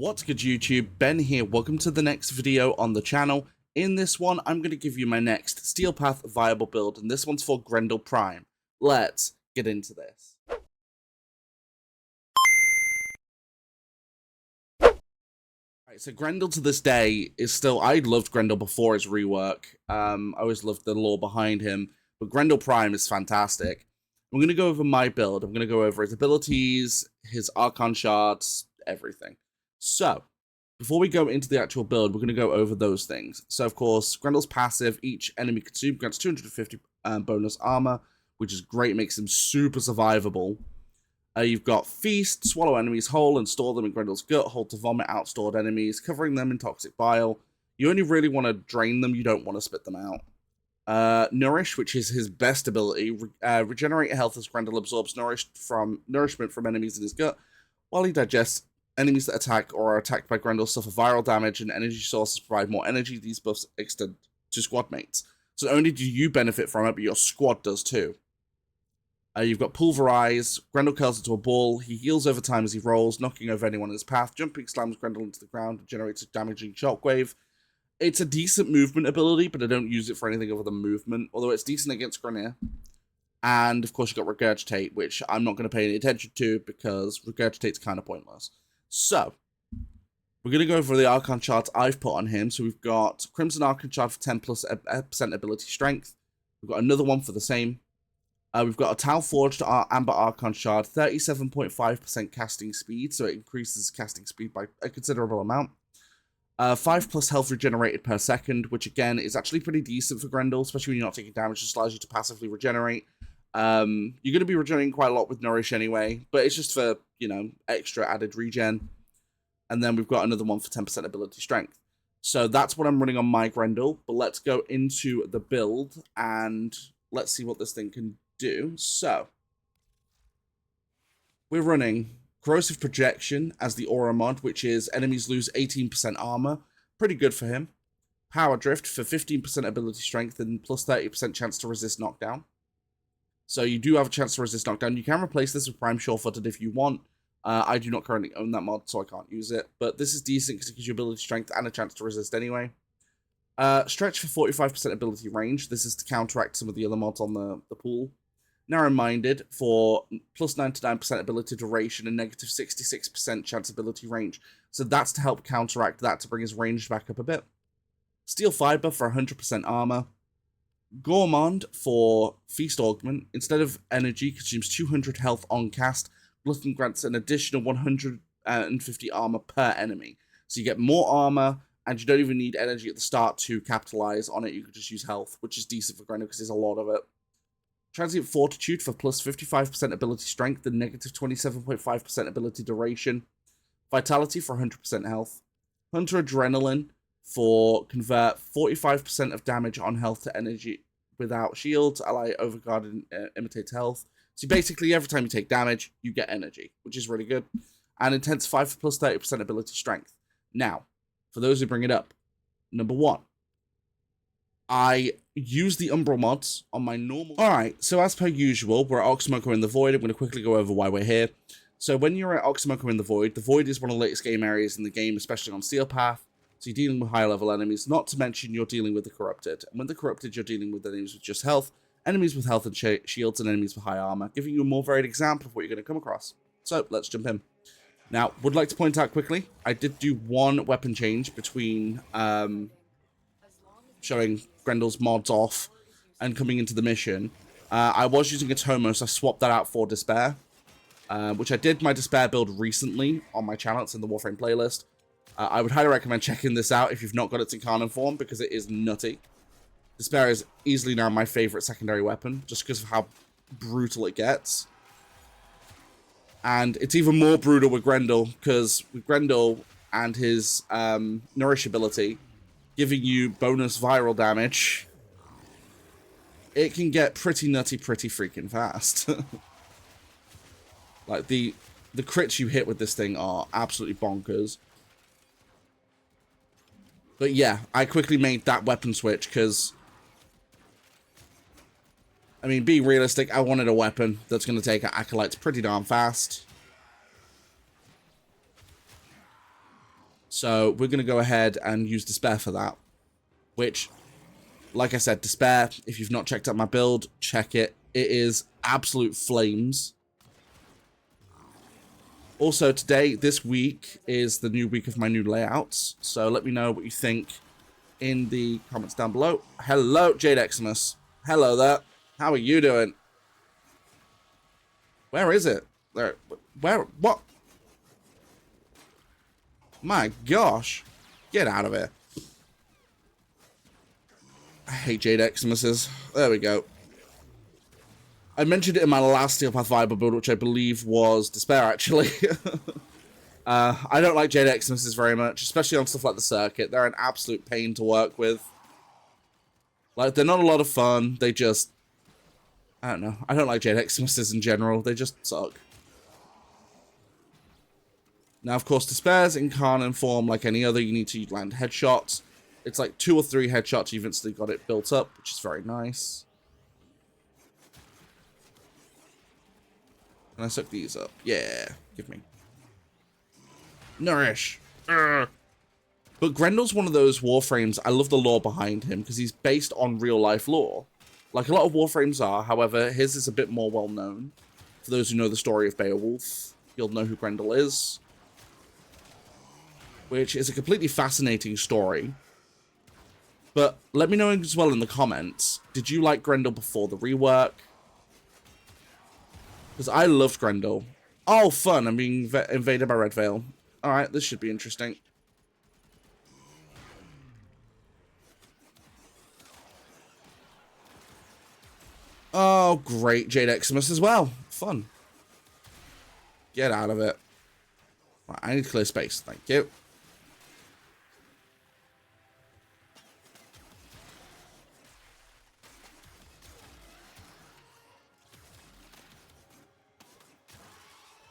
What's good YouTube, Ben here, welcome to the next video on the channel. In this one, I'm going to give you my next Steel Path viable build, and this one's for Grendel Prime. Let's get into this. Alright, so Grendel to this day is still, I loved Grendel before his rework. I always loved the lore behind him, but Grendel Prime is fantastic. I'm going to go over my build, I'm going to go over his abilities, his Archon shards, everything. So, before we go into the actual build, we're going to go over those things. So, of course, Grendel's passive, each enemy consumed grants 250 bonus armor, which is great, makes him super survivable. You've got Feast, swallow enemies whole and store them in Grendel's gut, hold to vomit out stored enemies, covering them in toxic bile. You only really want to drain them, you don't want to spit them out. Nourish, which is his best ability, regenerate health as Grendel absorbs nourishment from enemies in his gut, while he digests. Enemies that attack or are attacked by Grendel suffer viral damage, and energy sources provide more energy. These buffs extend to squad mates. So not only do you benefit from it, but your squad does too. You've got Pulverize. Grendel curls into a ball. He heals over time as he rolls, knocking over anyone in his path. Jumping slams Grendel into the ground and generates a damaging shockwave. It's a decent movement ability, but I don't use it for anything other than movement, although it's decent against Grenier. And, of course, you've got Regurgitate, which I'm not going to pay any attention to because Regurgitate's kind of pointless. So, we're going to go over the Archon charts I've put on him. So we've got Crimson Archon chart for 10% ability strength. We've got another one for the same. We've got a Tau Forged Amber Archon shard, 37.5% casting speed. So it increases casting speed by a considerable amount. 5+ health regenerated per second, which again is actually pretty decent for Grendel, especially when you're not taking damage. It just allows you to passively regenerate. You're going to be regenerating quite a lot with Nourish anyway, but it's just for, you know, extra added regen. And then we've got another one for 10% ability strength. So that's what I'm running on my Grendel, but let's go into the build and let's see what this thing can do. So, we're running Corrosive Projection as the aura mod, which is enemies lose 18% armor. Pretty good for him. Power Drift for 15% ability strength and plus 30% chance to resist knockdown. So you do have a chance to resist knockdown. You can replace this with Prime Sure-Footed if you want. I do not currently own that mod, so I can't use it. But this is decent because it gives you ability strength and a chance to resist anyway. Stretch for 45% ability range. This is to counteract some of the other mods on the pool. Narrow-Minded for plus 99% ability duration and negative 66% chance ability range. So that's to help counteract that, to bring his range back up a bit. Steel Fiber for 100% armor. Gourmand for Feast Augment. Instead of energy, consumes 200 health on cast. Glutton grants an additional 150 armor per enemy. So you get more armor, and you don't even need energy at the start to capitalize on it. You could just use health, which is decent for Grendel because there's a lot of it. Transient Fortitude for plus 55% ability strength and negative 27.5% ability duration. Vitality for 100% health. Hunter Adrenaline for convert 45% of damage on health to energy without shields, ally overguard and imitates health. So basically every time you take damage, you get energy, which is really good. And Intensify for plus 30% ability strength. Now, for those who bring it up, number one, I use the Umbral mods on my normal... Alright, so as per usual, we're at Oxymoco in the Void. I'm going to quickly go over why we're here. So when you're at Oxymoco in the Void is one of the latest game areas in the game, especially on Steel Path. So you're dealing with higher level enemies, not to mention you're dealing with the Corrupted. And with the Corrupted, you're dealing with enemies with just health, enemies with health and shields, and enemies with high armor, giving you a more varied example of what you're going to come across. So, let's jump in. Now, would like to point out quickly, I did do one weapon change between showing Grendel's mods off and coming into the mission. I was using a Tomos, I swapped that out for Despair, which I did my Despair build recently on my channel. It's in the Warframe playlist. I would highly recommend checking this out if you've not got its Incarnate form, because it is nutty. Despair is easily now my favorite secondary weapon, just because of how brutal it gets. And it's even more brutal with Grendel, because with Grendel and his Nourish ability, giving you bonus viral damage, it can get pretty nutty pretty freaking fast. Like, the crits you hit with this thing are absolutely bonkers. But yeah, I quickly made that weapon switch because, I mean, being realistic, I wanted a weapon that's going to take Acolytes pretty darn fast. So we're going to go ahead and use Despair for that. Which, like I said, Despair, if you've not checked out my build, check it. It is absolute flames. Also, today, this week, is the new week of my new layouts. So let me know what you think in the comments down below. Hello, Jade Xmas. Hello there. How are you doing? Where is it? There. Where? What? My gosh. Get out of here. I hate Jade Xmas's. There we go. I mentioned it in my last Steel Path Viper build, which I believe was Despair, actually. I don't like Jade Xmas's very much, especially on stuff like the circuit. They're an absolute pain to work with. Like, they're not a lot of fun. They just... I don't know. I don't like Jade Xmas's in general. They just suck. Now, of course, Despair's incarnate form, like any other, you need to land headshots. It's like 2 or 3 headshots, you've instantly got it built up, which is very nice. Can I suck these up? Yeah, give me. Nourish. But Grendel's one of those Warframes, I love the lore behind him, because he's based on real-life lore. Like a lot of Warframes are, however, his is a bit more well-known. For those who know the story of Beowulf, you'll know who Grendel is. Which is a completely fascinating story. But let me know as well in the comments, did you like Grendel before the rework? Because I loved Grendel. Oh, fun, I'm being invaded by Red Veil. Alright, this should be interesting. Oh, great, Jade Xmas as well. Fun. Get out of it. Right, I need to clear space, thank you.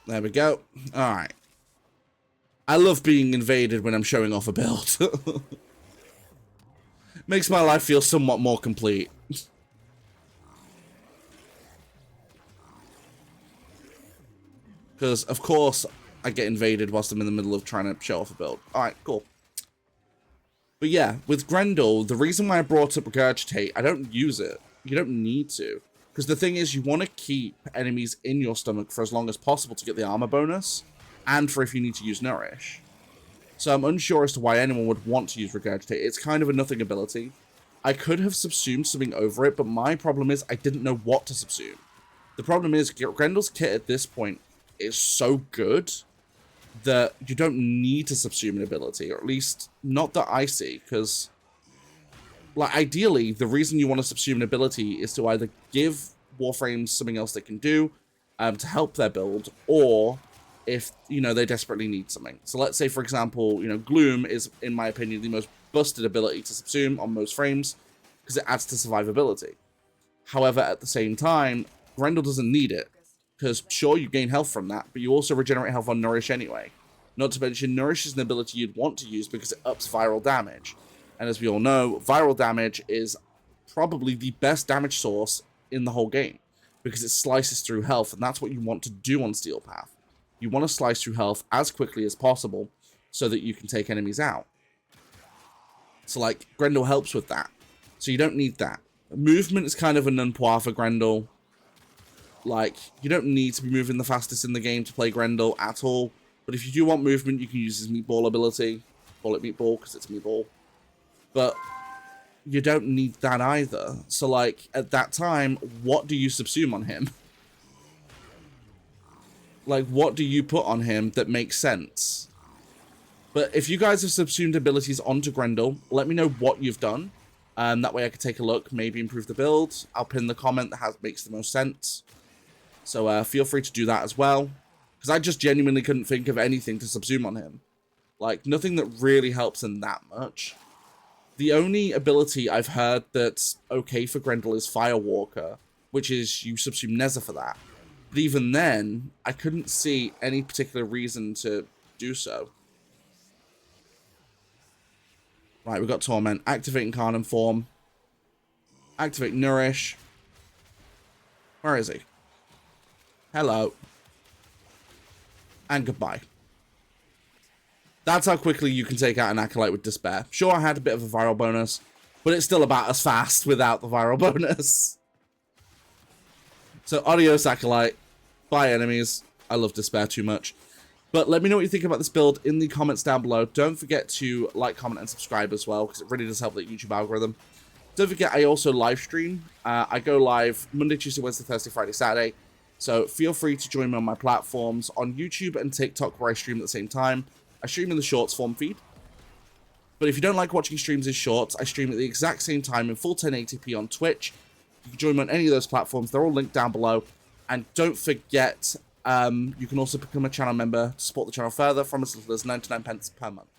There we go. Alright. I love being invaded when I'm showing off a build. Makes my life feel somewhat more complete. Because, of course, I get invaded whilst I'm in the middle of trying to show off a build. Alright, cool. But yeah, with Grendel, the reason why I brought up Regurgitate, I don't use it. You don't need to. Because the thing is, you want to keep enemies in your stomach for as long as possible to get the armor bonus, and for if you need to use Nourish. So I'm unsure as to why anyone would want to use Regurgitate. It's kind of a nothing ability. I could have subsumed something over it, but my problem is I didn't know what to subsume. The problem is, Grendel's kit at this point is so good that you don't need to subsume an ability, or at least not that I see, because... like, ideally, the reason you want to subsume an ability is to either give Warframes something else they can do to help their build, or if, you know, they desperately need something. So let's say, for example, you know, Gloom is, in my opinion, the most busted ability to subsume on most frames, because it adds to survivability. However, at the same time, Grendel doesn't need it, because sure, you gain health from that, but you also regenerate health on Nourish anyway. Not to mention, Nourish is an ability you'd want to use because it ups viral damage. And as we all know, viral damage is probably the best damage source in the whole game, because it slices through health, and that's what you want to do on Steel Path. You want to slice through health as quickly as possible so that you can take enemies out. So, like, Grendel helps with that. So you don't need that. Movement is kind of a non-poir for Grendel. Like, you don't need to be moving the fastest in the game to play Grendel at all. But if you do want movement, you can use his Meatball ability. Call it Meatball because it's Meatball. But you don't need that either. So, like, at that time, what do you subsume on him? Like, what do you put on him that makes sense? But if you guys have subsumed abilities onto Grendel, let me know what you've done. That way I can take a look, maybe improve the build. I'll pin the comment that makes the most sense. So feel free to do that as well. Because I just genuinely couldn't think of anything to subsume on him. Like, nothing that really helps him that much. The only ability I've heard that's okay for Grendel is Firewalker, which is you subsume Nether for that. But even then, I couldn't see any particular reason to do so. Right, we've got Torment. Activate Incarnate Form. Activate Nourish. Where is he? Hello. And goodbye. That's how quickly you can take out an Acolyte with Despair. Sure, I had a bit of a viral bonus, but it's still about as fast without the viral bonus. So, adios, Acolyte. Bye, enemies. I love Despair too much. But let me know what you think about this build in the comments down below. Don't forget to like, comment, and subscribe as well, because it really does help the YouTube algorithm. Don't forget, I also live stream. I go live Monday, Tuesday, Wednesday, Thursday, Friday, Saturday. So feel free to join me on my platforms on YouTube and TikTok, where I stream at the same time. I stream in the shorts form feed. But if you don't like watching streams in shorts, I stream at the exact same time in full 1080p on Twitch. You can join me on any of those platforms. They're all linked down below. And don't forget, you can also become a channel member to support the channel further from as little as 99 pence per month.